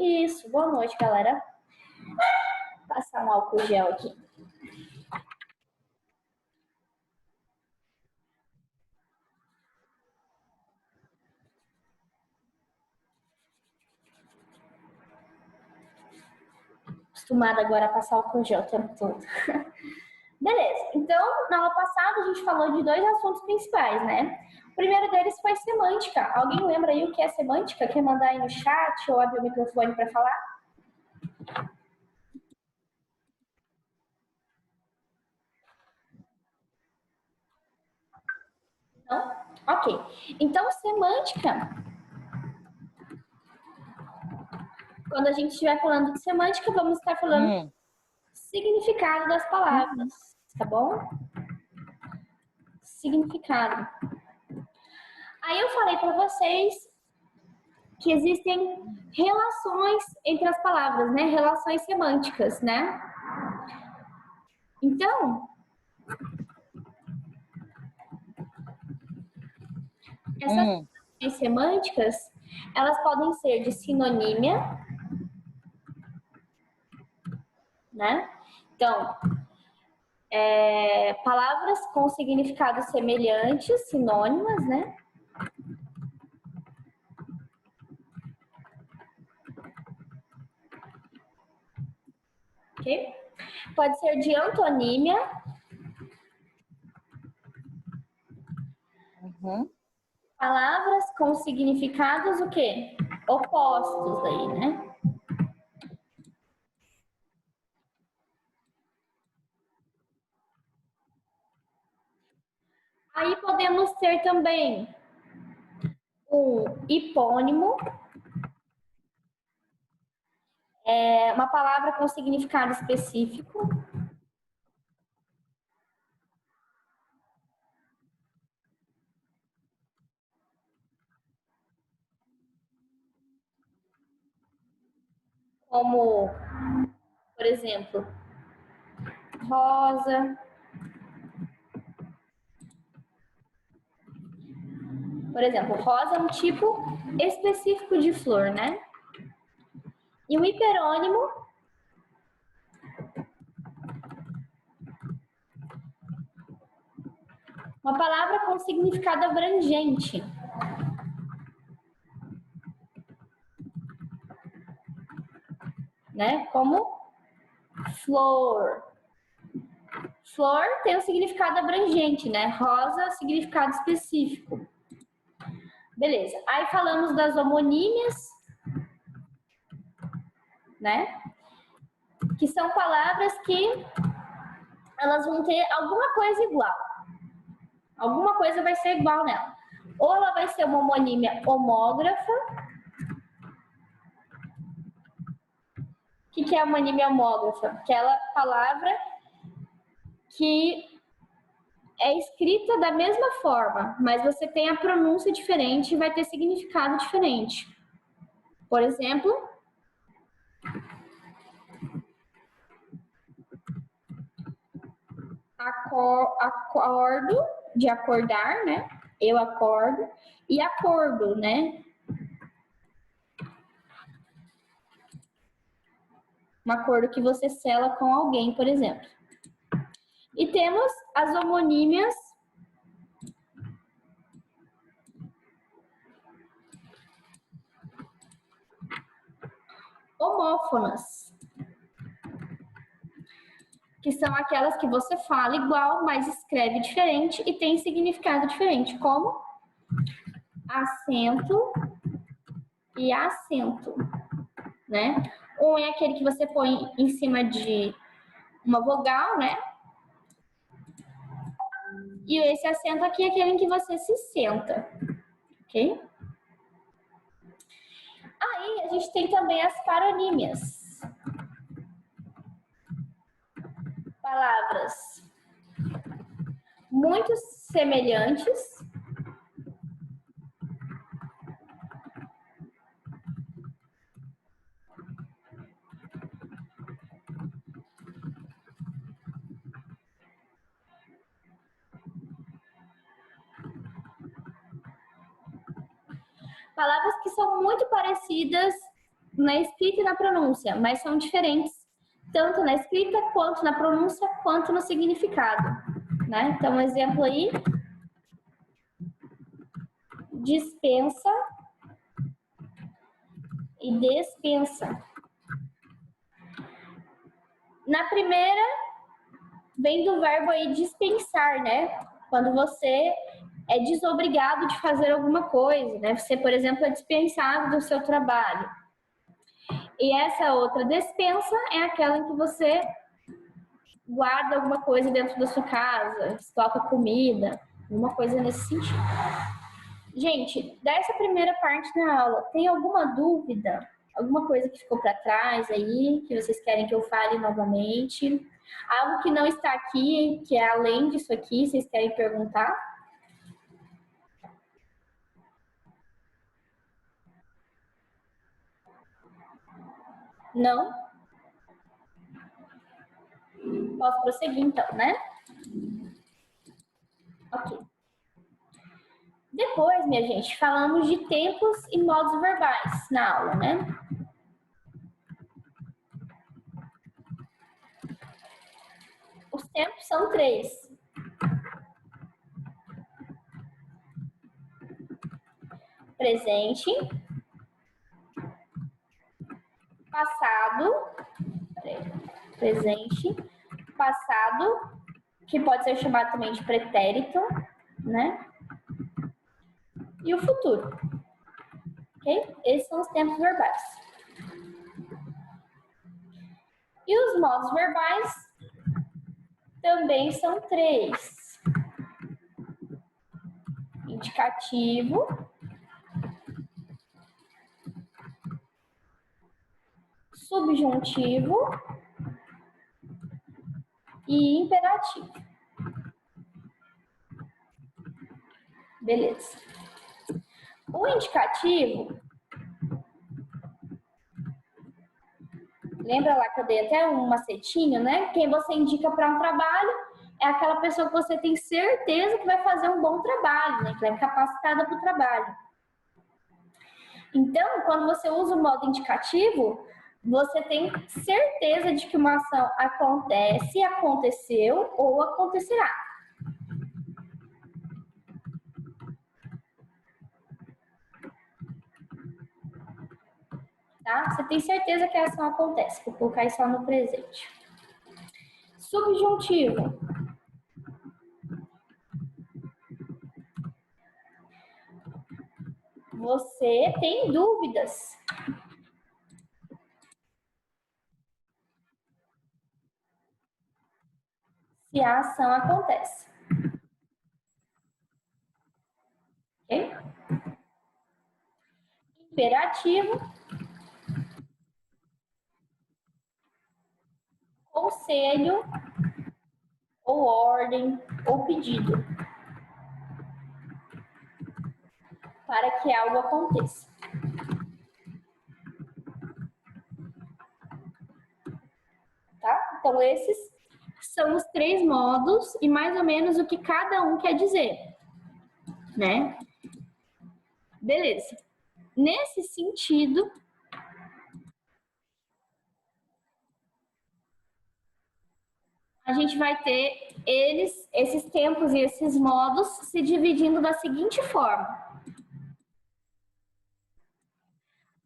Isso, boa noite, galera. Vou passar um álcool gel aqui. Acostumada agora a passar álcool gel o tempo todo. Beleza, então na aula passada a gente falou de 2 assuntos principais, né? O primeiro deles foi semântica. Alguém lembra aí o que é semântica? Quer mandar aí no chat ou abrir o microfone para falar? Não? Ok. Então, semântica, quando a gente estiver falando de semântica, vamos estar falando significado das palavras, tá bom? Significado. Aí eu falei para vocês que existem relações entre as palavras, né? Relações semânticas, né? Então, essas relações semânticas, elas podem ser de sinonímia, né? Então, palavras com significados semelhantes, sinônimas, né? Ok? Pode ser de antonímia. Palavras com significados o quê? Opostos aí, né? Aí podemos ter também um hipônimo, uma palavra com significado específico. Como, por exemplo, rosa. Por exemplo, rosa é um tipo específico de flor, né? E o hiperônimo uma palavra com significado abrangente. Né? Como flor. Flor tem um significado abrangente, né? Rosa, significado específico. Beleza. Aí falamos das homonímias, né? Que são palavras que elas vão ter alguma coisa igual. Alguma coisa vai ser igual nela. Ou ela vai ser uma homonímia homógrafa. O que é homonímia homógrafa? Aquela palavra que é escrita da mesma forma, mas você tem a pronúncia diferente e vai ter significado diferente. Por exemplo, acordo, de acordar, né? Eu acordo. E acordo, né? Um acordo que você sela com alguém, por exemplo. E temos as homonímias homófonas, que são aquelas que você fala igual, mas escreve diferente e tem significado diferente, como acento e acento, né? Um é aquele que você põe em cima de uma vogal, né? E esse acento aqui é aquele em que você se senta, ok? Aí a gente tem também as paronímias. Palavras muito semelhantes, palavras que são muito parecidas na escrita e na pronúncia, mas são diferentes, tanto na escrita, quanto na pronúncia, quanto no significado, né? Então, um exemplo aí, dispensa e despensa. Na primeira, vem do verbo aí dispensar, né? Quando você é desobrigado de fazer alguma coisa, né? Você, por exemplo, é dispensado do seu trabalho. E essa outra despensa é aquela em que você guarda alguma coisa dentro da sua casa, estoca comida, alguma coisa nesse sentido. Gente, dessa primeira parte da aula, tem alguma dúvida? Alguma coisa que ficou para trás aí, que vocês querem que eu fale novamente? Algo que não está aqui, que é além disso aqui, vocês querem perguntar? Não? Posso prosseguir então, né? Ok. Depois, minha gente, falamos de tempos e modos verbais na aula, né? Os tempos são 3. Presente, passado, presente, passado, que pode ser chamado também de pretérito, né? E o futuro, ok? Esses são os tempos verbais. E os modos verbais também são 3. Indicativo, subjuntivo e imperativo. Beleza. O indicativo, lembra lá que eu dei até um macetinho, né? Quem você indica para um trabalho é aquela pessoa que você tem certeza que vai fazer um bom trabalho, né? Que vai capacitada para o trabalho. Então, quando você usa o modo indicativo, você tem certeza de que uma ação acontece, aconteceu ou acontecerá. Tá? Você tem certeza que a ação acontece. Vou colocar isso só no presente. Subjuntivo. Você tem dúvidas. Se a ação acontece. Ok? Imperativo. Conselho, ou ordem, ou pedido. Para que algo aconteça. Tá? Então, esses são os 3 modos e mais ou menos o que cada um quer dizer, né? Beleza. Nesse sentido, a gente vai ter esses tempos e esses modos se dividindo da seguinte forma.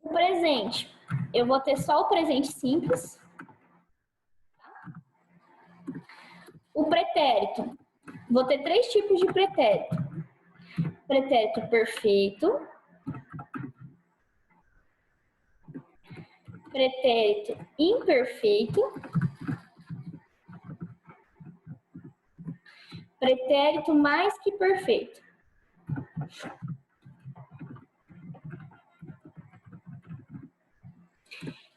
O presente, eu vou ter só o presente simples. O pretérito, vou ter 3 tipos de pretérito. Pretérito perfeito, pretérito imperfeito, pretérito mais que perfeito.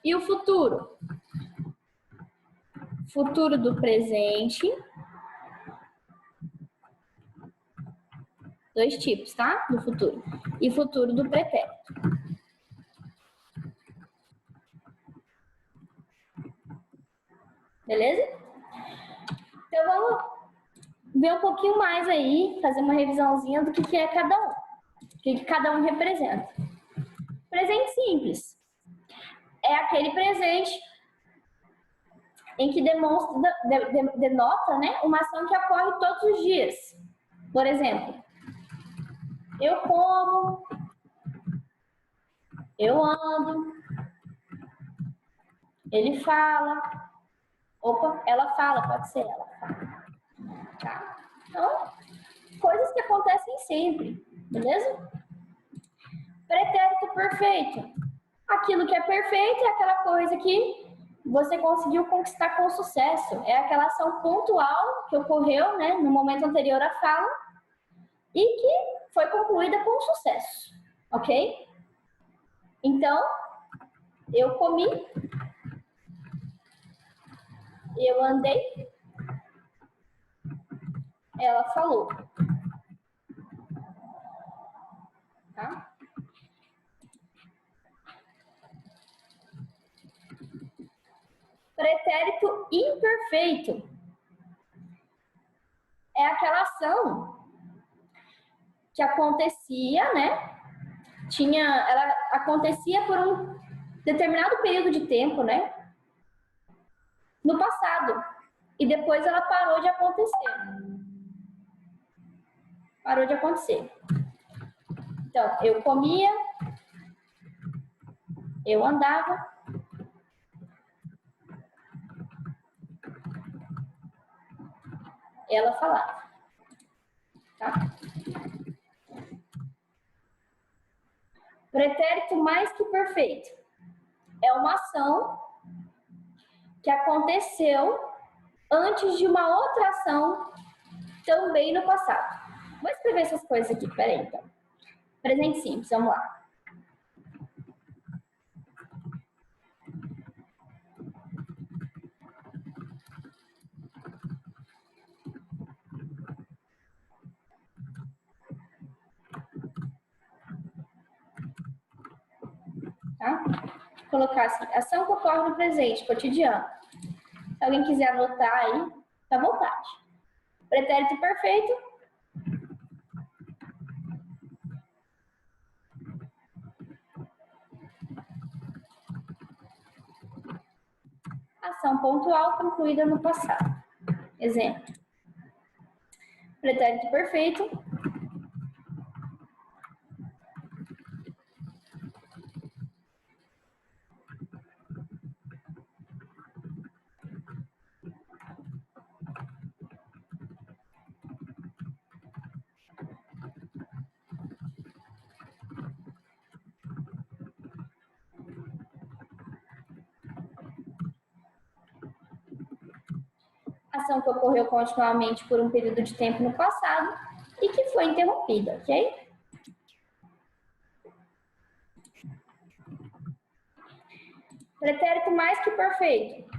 E o futuro? Futuro do presente. 2 tipos, tá? Do futuro. E futuro do pretérito. Beleza? Então vamos ver um pouquinho mais aí, fazer uma revisãozinha do que é cada um. O que cada um representa. Presente simples. é aquele presente em que denota, né, uma ação que ocorre todos os dias. Por exemplo, eu como, eu ando, ele fala, opa, ela fala, pode ser ela fala. Tá? Então, coisas que acontecem sempre, beleza? Pretérito perfeito. Aquilo que é perfeito é aquela coisa que você conseguiu conquistar com sucesso. É aquela ação pontual que ocorreu, né, no momento anterior à fala e que foi concluída com sucesso, ok? Então, eu comi, eu andei, ela falou. Tá? Pretérito imperfeito é aquela ação que acontecia, né? Ela acontecia por um determinado período de tempo, né? No passado. E depois ela parou de acontecer. Parou de acontecer. Então, eu comia, eu andava, ela falava. Tá? Pretérito mais que perfeito é uma ação que aconteceu antes de uma outra ação também no passado. Vou escrever essas coisas aqui, peraí então. Presente simples, vamos lá. Tá? Vou colocar assim, ação que ocorre no presente, cotidiano. Se alguém quiser anotar aí, tá à vontade. Pretérito perfeito. Ação pontual concluída no passado. Exemplo. Pretérito perfeito. Ação que ocorreu continuamente por um período de tempo no passado e que foi interrompida, ok? Pretérito mais que perfeito.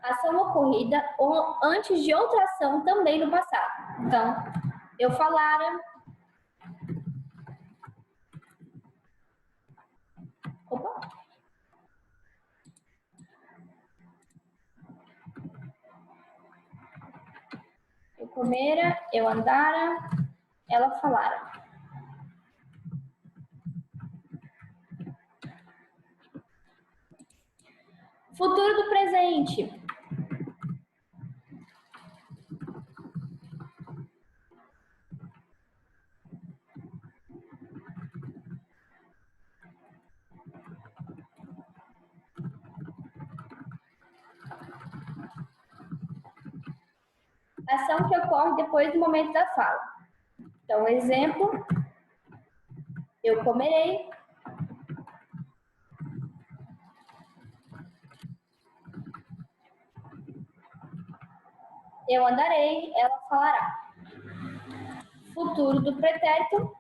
Ação ocorrida antes de outra ação também no passado. Então, eu falara. Opa. Eu comera, eu andara, ela falara. Futuro do presente. Ação que ocorre depois do momento da fala. Então, exemplo, eu comerei, eu andarei, ela falará. Futuro do pretérito.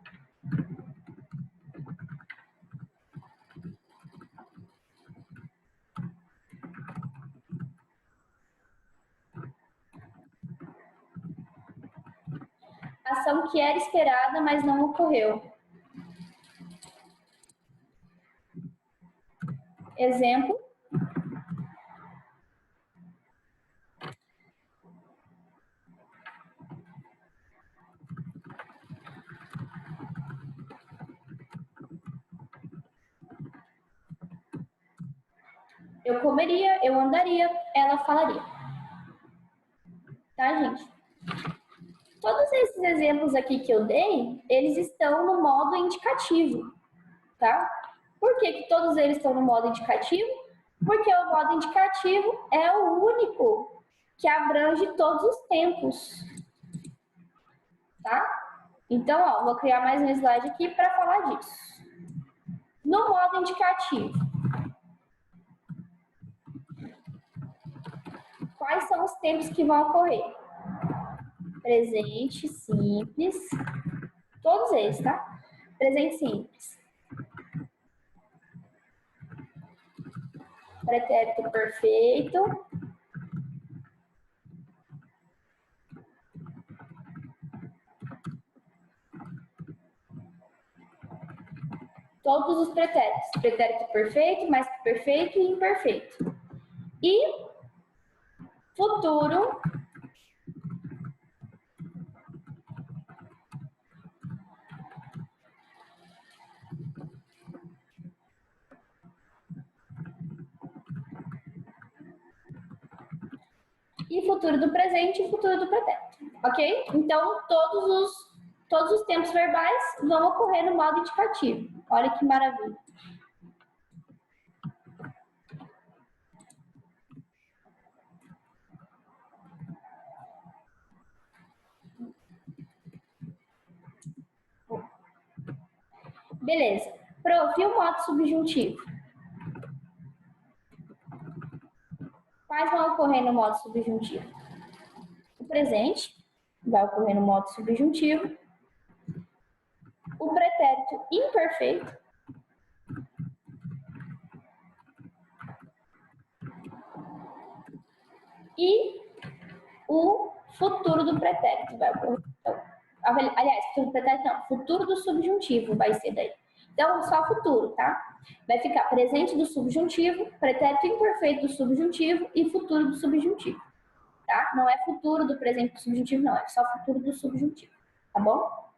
Ação situação que era esperada, mas não ocorreu. Exemplo. Eu comeria, eu andaria, ela falaria. Tá, gente? Todos esses exemplos aqui que eu dei, eles estão no modo indicativo, tá? Por que que todos eles estão no modo indicativo? Porque o modo indicativo é o único que abrange todos os tempos, tá? Então, ó, vou criar mais um slide aqui para falar disso. No modo indicativo, quais são os tempos que vão ocorrer? Presente simples, todos eles, tá? Presente simples. Pretérito perfeito. Todos os pretéritos. Pretérito perfeito, mais que perfeito e imperfeito. E futuro e futuro do presente e futuro do pretérito. Ok? Então, todos os tempos verbais vão ocorrer no modo indicativo. Olha que maravilha. Beleza. Prof, e o modo subjuntivo? Quais vão ocorrer no modo subjuntivo? O presente vai ocorrer no modo subjuntivo. O pretérito imperfeito. E o futuro do pretérito vai ocorrer. Então, aliás, futuro do pretérito não, futuro do subjuntivo vai ser daí. Então, só futuro, tá? Vai ficar presente do subjuntivo, pretérito imperfeito do subjuntivo e futuro do subjuntivo, tá? Não é futuro do presente do subjuntivo, não, é só futuro do subjuntivo, tá bom?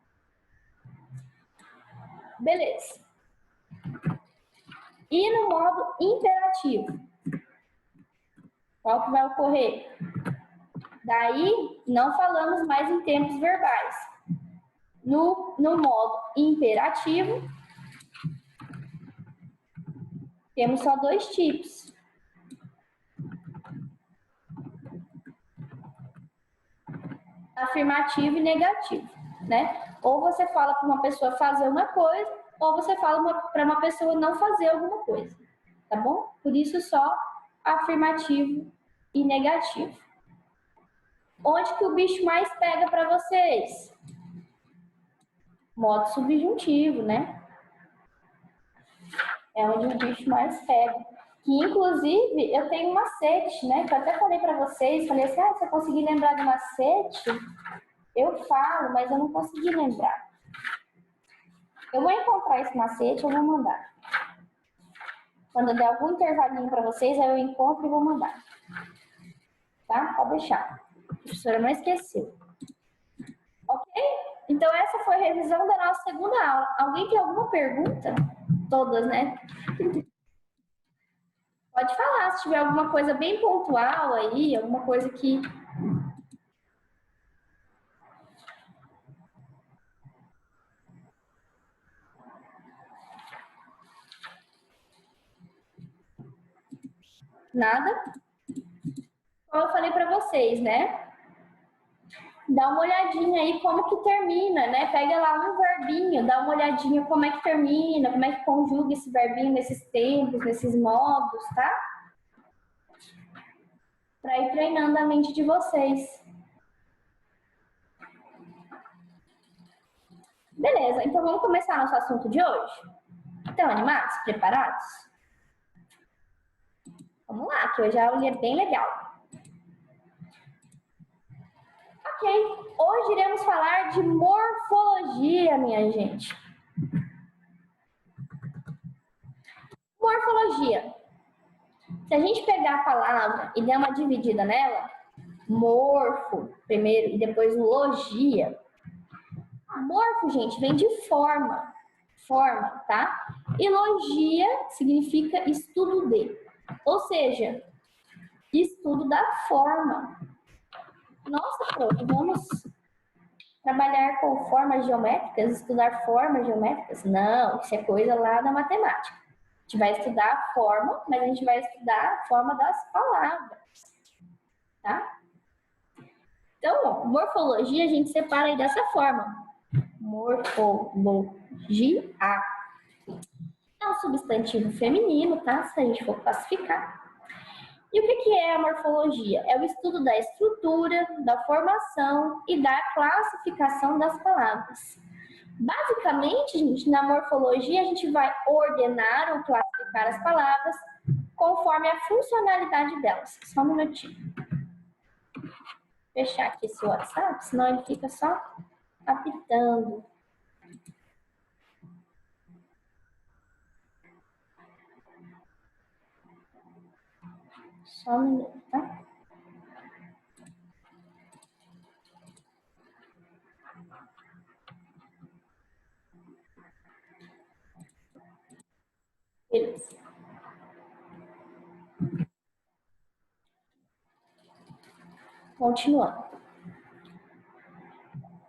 Beleza. E no modo imperativo, qual que vai ocorrer? Daí, não falamos mais em tempos verbais. No modo imperativo, temos só dois tipos. Afirmativo e negativo, né? Ou você fala para uma pessoa fazer uma coisa, ou você fala para uma pessoa não fazer alguma coisa, tá bom? Por isso só afirmativo e negativo. Onde que o bicho mais pega para vocês? Modo subjuntivo, né? É onde o bicho mais pega. Que, inclusive, eu tenho um macete, né? Que eu até falei para vocês, falei assim, se eu conseguir lembrar do macete, eu falo, mas eu não consegui lembrar. Eu vou encontrar esse macete, eu vou mandar. Quando der algum intervalinho para vocês, aí eu encontro e vou mandar. Tá? Pode deixar. A professora não esqueceu. Ok? Então, essa foi a revisão da nossa segunda aula. Alguém tem alguma pergunta? Todas, né? Pode falar, se tiver alguma coisa bem pontual aí, alguma coisa que... Nada? Como eu falei para vocês, né? Dá uma olhadinha aí como que termina, né? Pega lá um verbinho, dá uma olhadinha como é que termina, como é que conjuga esse verbinho nesses tempos, nesses modos, tá? Para ir treinando a mente de vocês. Beleza, então vamos começar nosso assunto de hoje? Estão animados? Preparados? Vamos lá, que hoje a aula é bem legal. Ok, hoje iremos falar de morfologia, minha gente. Morfologia. Se a gente pegar a palavra e der uma dividida nela, morfo primeiro e depois logia. Morfo, gente, vem de forma, tá? E logia significa estudo de, ou seja, estudo da forma. Nossa, prof, vamos trabalhar com formas geométricas, estudar formas geométricas? Não, isso é coisa lá da matemática. A gente vai estudar a forma, mas a gente vai estudar a forma das palavras, tá? Então, morfologia a gente separa aí dessa forma. Morfologia é um substantivo feminino, tá? Se a gente for classificar. E o que é a morfologia? É o estudo da estrutura, da formação e da classificação das palavras. Basicamente, gente, na morfologia a gente vai ordenar ou classificar as palavras conforme a funcionalidade delas. Só um minutinho. Vou fechar aqui esse WhatsApp, senão ele fica só apitando. Só um minuto, tá? Beleza. Continuando.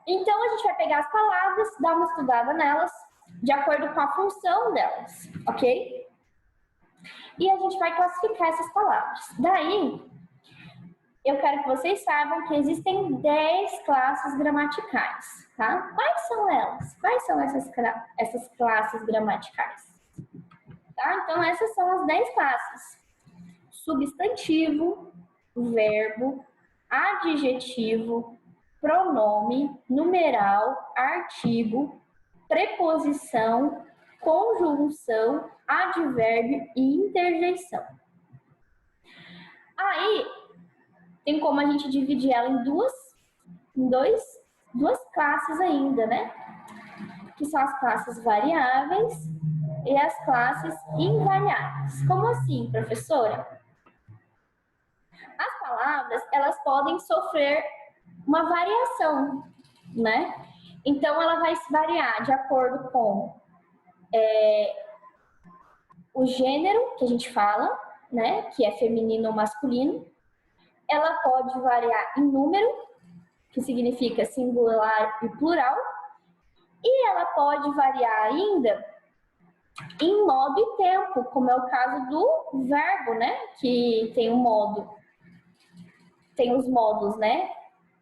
Então, a gente vai pegar as palavras, dar uma estudada nelas, de acordo com a função delas, ok? E a gente vai classificar essas palavras. Daí, eu quero que vocês saibam que existem 10 classes gramaticais, tá? Quais são elas? Quais são essas classes gramaticais? Tá? Então, essas são as 10 classes. Substantivo, verbo, adjetivo, pronome, numeral, artigo, preposição, conjunção, advérbio e interjeição. Aí, tem como a gente dividir ela em duas classes ainda, né? Que são as classes variáveis e as classes invariáveis. Como assim, professora? As palavras, elas podem sofrer uma variação, né? Então, ela vai se variar de acordo com o gênero que a gente fala, né? Que é feminino ou masculino. Ela pode variar em número, que significa singular e plural. E ela pode variar ainda em modo e tempo, como é o caso do verbo, né? Que tem tem os modos, né?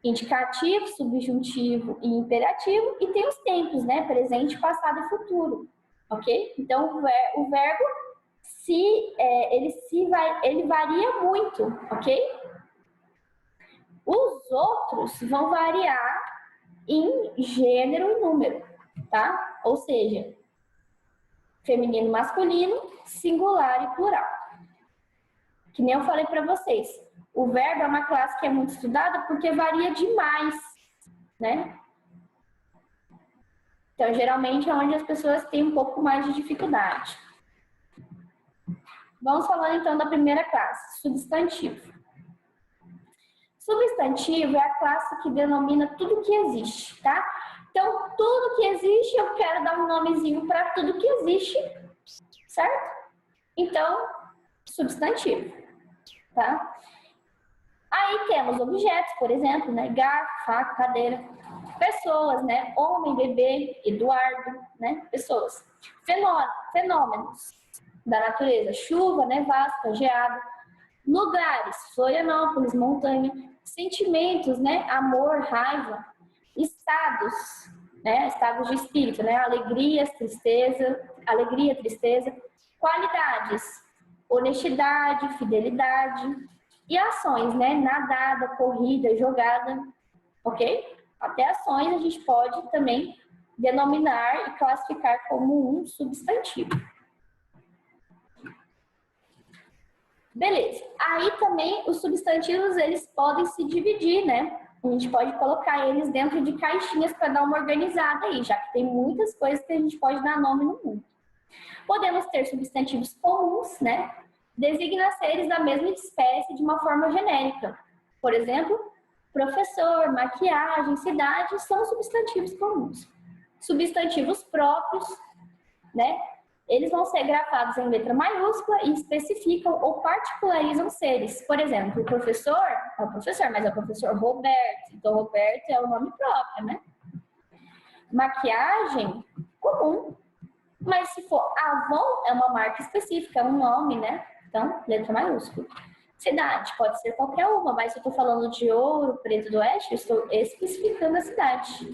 Indicativo, subjuntivo e imperativo, e tem os tempos, né? Presente, passado e futuro, ok? Então, o verbo, ele varia muito, ok? Os outros vão variar em gênero e número, tá? Ou seja, feminino, masculino, singular e plural. Que nem eu falei para vocês, o verbo é uma classe que é muito estudada porque varia demais, né? Então, geralmente é onde as pessoas têm um pouco mais de dificuldade. Vamos falando então da primeira classe, substantivo. Substantivo é a classe que denomina tudo que existe, tá? Então, tudo que existe, eu quero dar um nomezinho para tudo que existe, certo? Então, substantivo, tá? Aí temos objetos, por exemplo, né? Garfo, faca, cadeira. Pessoas, né? Homem, bebê, Eduardo, né? Pessoas. Fenômenos da natureza. Chuva, nevasca, geada. Lugares, Florianópolis, montanha. Sentimentos, né? Amor, raiva. Estados, né? Estados de espírito, né? Alegria, tristeza. Qualidades, honestidade, fidelidade. E ações, né? Nadada, corrida, jogada, ok? Até ações a gente pode também denominar e classificar como um substantivo. Beleza. Aí também os substantivos, eles podem se dividir, né? A gente pode colocar eles dentro de caixinhas para dar uma organizada aí, já que tem muitas coisas que a gente pode dar nome no mundo. Podemos ter substantivos comuns, né? Designa seres da mesma espécie de uma forma genérica. Por exemplo, professor, maquiagem, cidade são substantivos comuns. Substantivos próprios, né? Eles vão ser grafados em letra maiúscula e especificam ou particularizam seres. Por exemplo, o professor é o professor, mas é o professor Roberto. Então, Roberto é o nome próprio, né? Maquiagem, comum. Mas se for Avon, é uma marca específica, é um nome, né? Então, letra maiúscula. Cidade, pode ser qualquer uma, mas se eu estou falando de Ouro Preto do Oeste, eu estou especificando a cidade.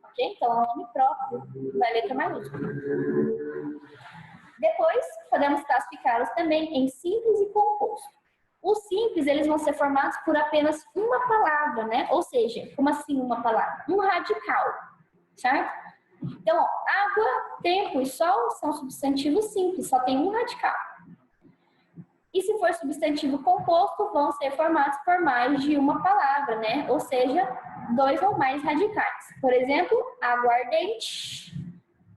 Ok? Então, é um nome próprio, vai letra maiúscula. Depois, podemos classificá-los também em simples e composto. Os simples, eles vão ser formados por apenas uma palavra, né? Ou seja, como assim uma palavra? Um radical, certo? Então, ó, água, tempo e sol são substantivos simples, só tem um radical. E se for substantivo composto, vão ser formados por mais de uma palavra, né? Ou seja, 2 ou mais radicais. Por exemplo, aguardente,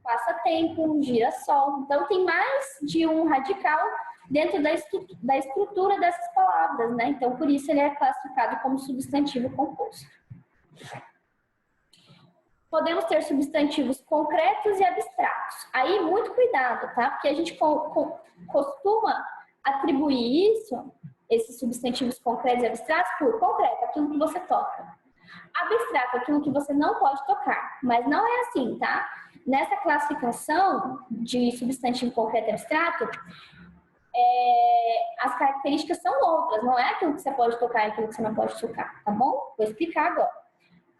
passatempo, girassol. Então, tem mais de um radical dentro da estrutura dessas palavras, né? Então, por isso ele é classificado como substantivo composto. Podemos ter substantivos concretos e abstratos. Aí, muito cuidado, tá? Porque a gente costuma atribuir esses substantivos concretos e abstratos, por concreto, aquilo que você toca. Abstrato, aquilo que você não pode tocar. Mas não é assim, tá? Nessa classificação de substantivo concreto e abstrato, as características são outras. Não é aquilo que você pode tocar e aquilo que você não pode tocar, tá bom? Vou explicar agora.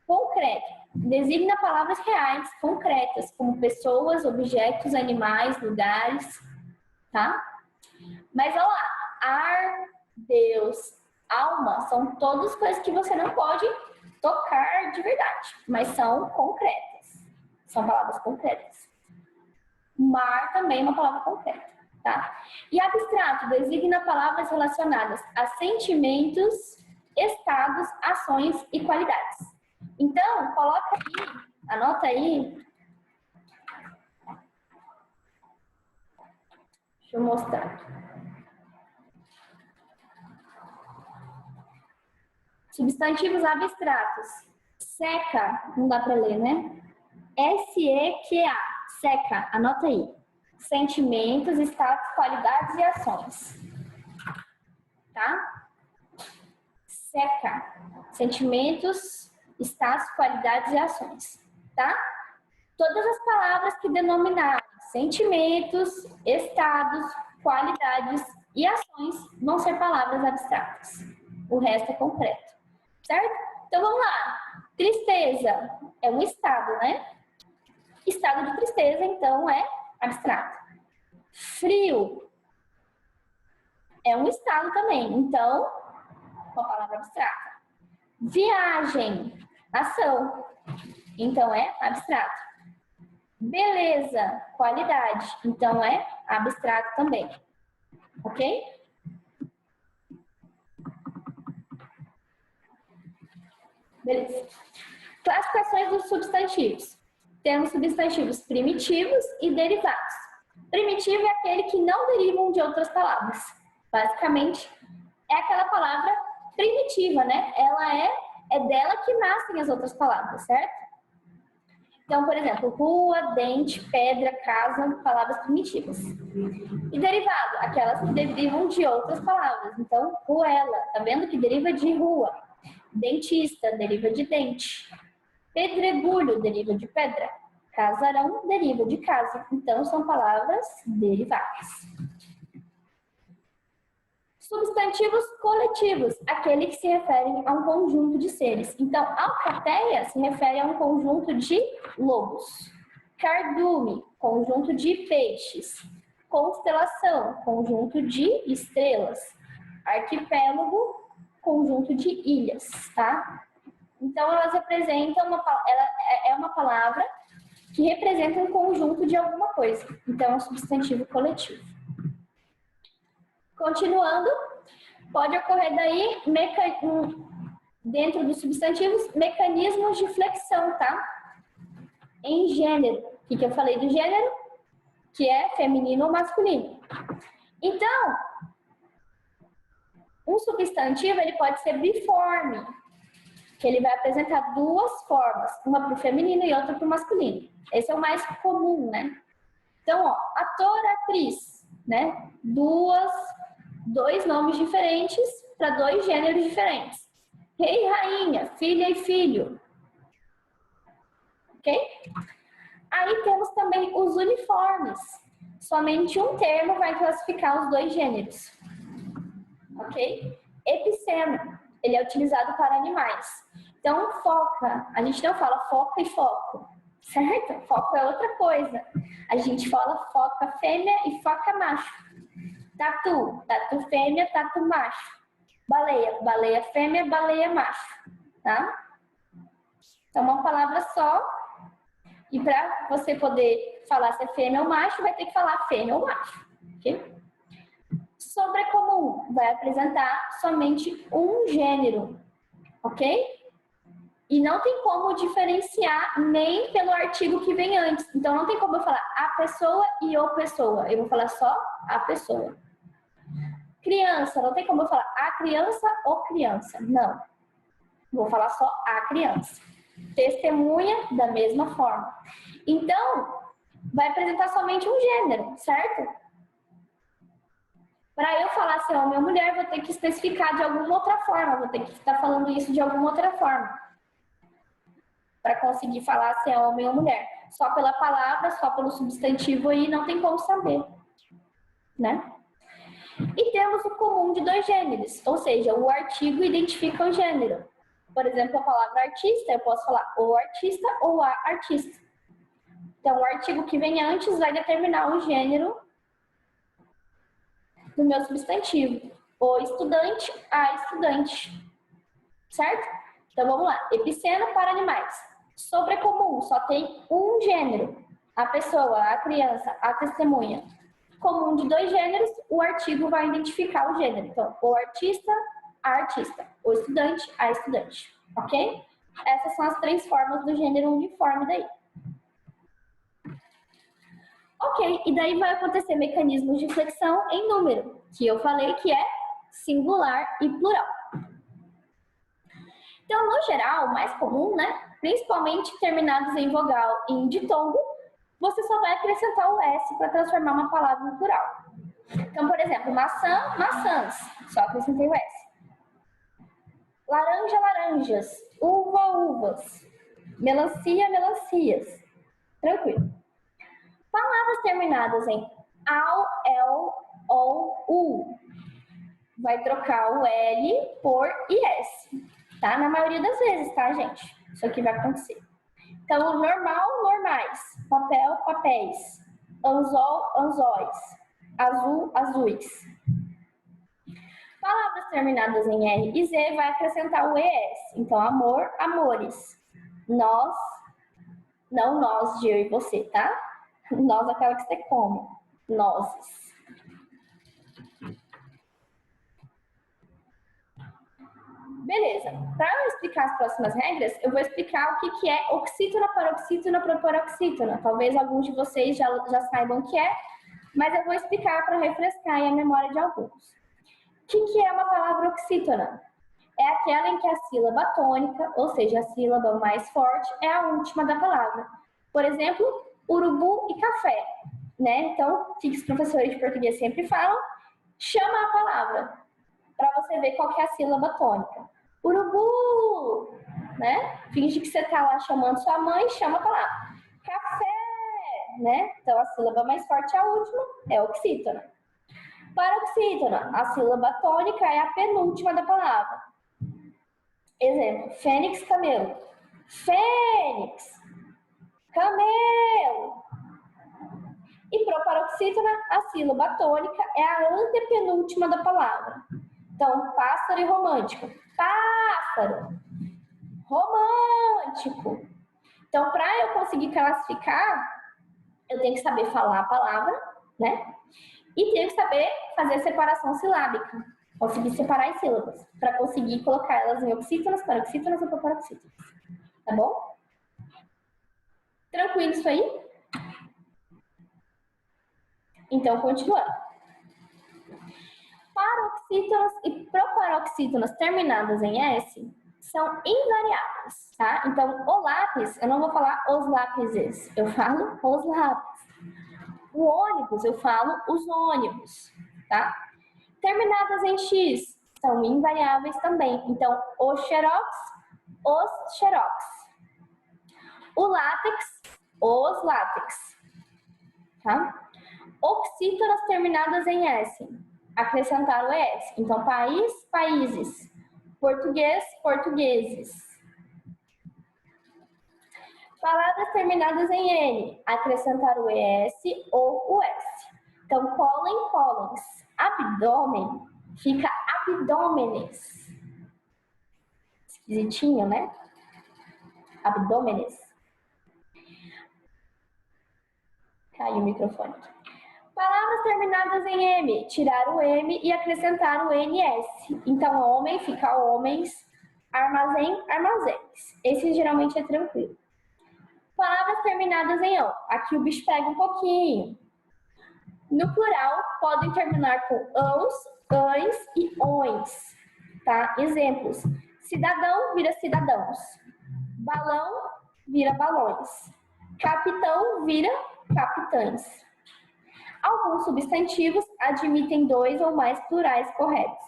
Concreto. Designa palavras reais, concretas, como pessoas, objetos, animais, lugares, tá? Mas olha lá, ar, Deus, alma, são todas coisas que você não pode tocar de verdade, mas são concretas. São palavras concretas. Mar também é uma palavra concreta, tá? E abstrato designa palavras relacionadas a sentimentos, estados, ações e qualidades. Então, coloca aí, anota aí. Deixa eu mostrar. Substantivos abstratos. Seca, não dá para ler, né? S-E-Q-A, seca, anota aí. Sentimentos, estados, qualidades e ações. Tá? Seca. Sentimentos, estados, qualidades e ações. Tá? Todas as palavras que denominarem sentimentos, estados, qualidades e ações vão ser palavras abstratas. O resto é concreto. Certo? Então vamos lá. Tristeza é um estado, né? Estado de tristeza, então, é abstrato. Frio é um estado também, então, uma palavra abstrata. Viagem, ação, então é abstrato. Beleza, qualidade, então é abstrato também. Ok? Beleza. Classificações dos substantivos. Temos substantivos primitivos e derivados. Primitivo é aquele que não derivam de outras palavras. Basicamente, é aquela palavra primitiva, né? Ela é dela que nascem as outras palavras, certo? Então, por exemplo, rua, dente, pedra, casa, palavras primitivas. E derivado, aquelas que derivam de outras palavras. Então, ruela, tá vendo que deriva de rua. Dentista, deriva de dente. Pedregulho, deriva de pedra. Casarão, deriva de casa. Então, são palavras derivadas. Substantivos coletivos, aqueles que se referem a um conjunto de seres. Então, alcateia se refere a um conjunto de lobos. Cardume, conjunto de peixes. Constelação, conjunto de estrelas. Arquipélago, conjunto de ilhas, tá? Então, elas representam é uma palavra que representa um conjunto de alguma coisa. Então, é um substantivo coletivo. Continuando, pode ocorrer daí dentro dos substantivos, mecanismos de flexão, tá? Em gênero. O que eu falei do gênero? Que é feminino ou masculino. Então, um substantivo ele pode ser biforme, que ele vai apresentar duas formas, uma para o feminino e outra para o masculino. Esse é o mais comum, né? Então, ó, ator, atriz, né? Dois nomes diferentes para dois gêneros diferentes. Rei e rainha, filha e filho. Ok? Aí temos também os uniformes. Somente um termo vai classificar os dois gêneros. Ok? Epiceno, ele é utilizado para animais. Então, foca, a gente não fala foca e foco, certo? Foco é outra coisa. A gente fala foca fêmea e foca macho. Tatu, tatu fêmea, tatu macho. Baleia, baleia fêmea, baleia macho, tá? Então, uma palavra só. E para você poder falar se é fêmea ou macho, vai ter que falar fêmea ou macho, ok? Sobrecomum vai apresentar somente um gênero, ok? E não tem como diferenciar nem pelo artigo que vem antes. Então, não tem como eu falar a pessoa e o pessoa. Eu vou falar só a pessoa. Criança, não tem como eu falar a criança ou criança. Não. Vou falar só a criança. Testemunha, da mesma forma. Então, vai apresentar somente um gênero, certo? Para eu falar se é homem ou mulher, vou ter que especificar de alguma outra forma. Vou ter que estar falando isso de alguma outra forma. Para conseguir falar se é homem ou mulher. Só pela palavra, só pelo substantivo aí, não tem como saber. Né? E temos o comum de dois gêneros. Ou seja, o artigo identifica o gênero. Por exemplo, a palavra artista, eu posso falar o artista ou a artista. Então, o artigo que vem antes vai determinar o gênero do meu substantivo. O estudante, a estudante. Certo? Então, vamos lá. Epiceno para animais. Sobrecomum, só tem um gênero. A pessoa, a criança, a testemunha. Comum de dois gêneros, o artigo vai identificar o gênero. Então, o artista, a artista. O estudante, a estudante. Ok? Essas são as três formas do gênero uniforme daí. Ok, e daí vai acontecer mecanismos de flexão em número, que eu falei que é singular e plural. Então, no geral, o mais comum, né, principalmente terminados em vogal e em ditongo, você só vai acrescentar o S para transformar uma palavra em plural. Então, por exemplo, maçã, maçãs, só acrescentei o S. Laranja, laranjas. Uva, uvas. Melancia, melancias. Tranquilo. Palavras terminadas em ao, el, ou, u. Vai trocar o L por IS. Tá? Na maioria das vezes, tá, gente? Isso aqui vai acontecer. Então, normal, normais. Papel, papéis. Anzol, anzóis. Azul, azuis. Palavras terminadas em R e Z vai acrescentar o ES. Então, amor, amores. Nós, não nós de eu e você, tá? Nós, aquela que você come. Nozes. Beleza. Para eu explicar as próximas regras, eu vou explicar o que é oxítona, paroxítona, proparoxítona. Talvez alguns de vocês já saibam o que é, mas eu vou explicar para refrescar a memória de alguns. O que é uma palavra oxítona? É aquela em que a sílaba tônica, ou seja, a sílaba mais forte, é a última da palavra. Por exemplo, urubu e café. Né? Então, o que os professores de português sempre falam? Chama a palavra, para você ver qual que é a sílaba tônica. Urubu! Né? Finge que você está lá chamando sua mãe, chama a palavra. Café! Né? Então, a sílaba mais forte é a última, é oxítona. Paroxítona, a sílaba tônica é a penúltima da palavra. Exemplo, fênix, camelo. Fênix, camelo. E proparoxítona, a sílaba tônica é a antepenúltima da palavra. Então, pássaro e romântico. Pássaro. Romântico. Então, para eu conseguir classificar, eu tenho que saber falar a palavra, né? E tenho que saber fazer a separação silábica. Conseguir separar as sílabas, para conseguir colocar elas em oxítonas, paroxítonas ou proparoxítonas. Tá bom? Tranquilo isso aí? Então, continuando. Paroxítonas e proparoxítonas terminadas em S são invariáveis, tá? Então, o lápis, eu não vou falar os lápises, eu falo os lápis. O ônibus, eu falo os ônibus, tá? Terminadas em X são invariáveis também. Então, o xerox, os xerox. O látex, os látex, tá? Oxítonas terminadas em S, acrescentar o ES. Então, país, países. Português, portugueses. Palavras terminadas em N, acrescentar o ES ou o S. Então, pólen, pólens. Abdômen, fica abdômenes. Esquisitinho, né? Abdômenes. Caiu o microfone. Palavras terminadas em M, tirar o M e acrescentar o NS. Então, homem fica homens, armazém, armazéns. Esse geralmente é tranquilo. Palavras terminadas em ão. Aqui o bicho pega um pouquinho. No plural, podem terminar com ãos, ães e ões. Tá? Exemplos. Cidadão vira cidadãos. Balão vira balões. Capitão vira capitães. Alguns substantivos admitem dois ou mais plurais corretos.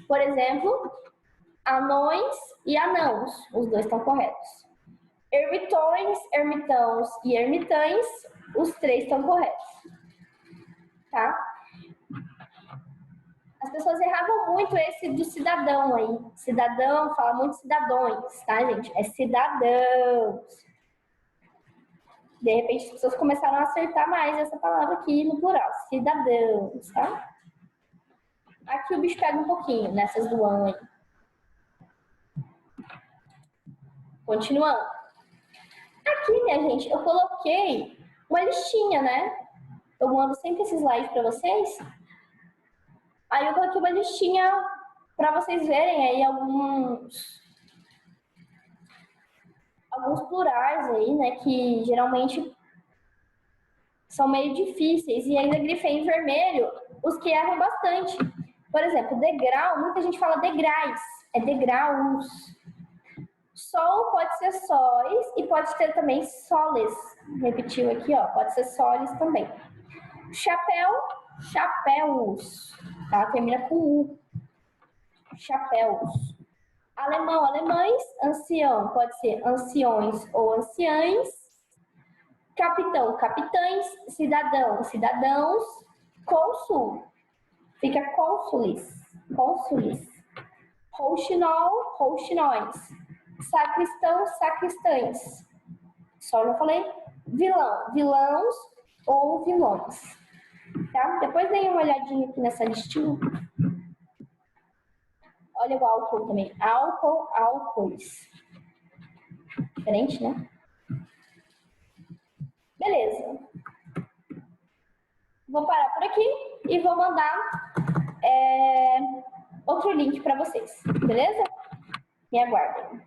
Por exemplo, anões e anãos, os dois estão corretos. Ermitões, ermitãos e ermitães, os três estão corretos. Tá? As pessoas erravam muito esse do cidadão aí. Cidadão, fala muito cidadões, tá, gente? É cidadãos. De repente, as pessoas começaram a acertar mais essa palavra aqui no plural, cidadãos, tá? Aqui o bicho pega um pouquinho, nessas do ano aí. Continuando. Aqui, minha gente, eu coloquei uma listinha, né? Eu mando sempre esse slide para vocês. Aí eu coloquei uma listinha para vocês verem aí alguns plurais aí, né? Que geralmente são meio difíceis. E ainda grifei em vermelho os que erram bastante. Por exemplo, degrau, muita gente fala degraus. É degraus. Sol pode ser sóis e pode ter também soles. Repetiu aqui, ó. Pode ser soles também. Chapéu, chapéus. Tá? Termina com U. Chapéus. Alemão, alemães. Ancião pode ser anciões ou anciães. Capitão, capitães. Cidadão, cidadãos. Cônsul. Fica cônsules. Cônsules. Rouxinol, rouxinóis. Sacristão, sacristães. Só não falei vilão, vilãos ou vilões. Tá? Depois dei uma olhadinha aqui nessa listinha. Olha o álcool também. Álcool, álcoois. Diferente, né? Beleza. Vou parar por aqui e vou mandar outro link para vocês. Beleza? Me aguardem.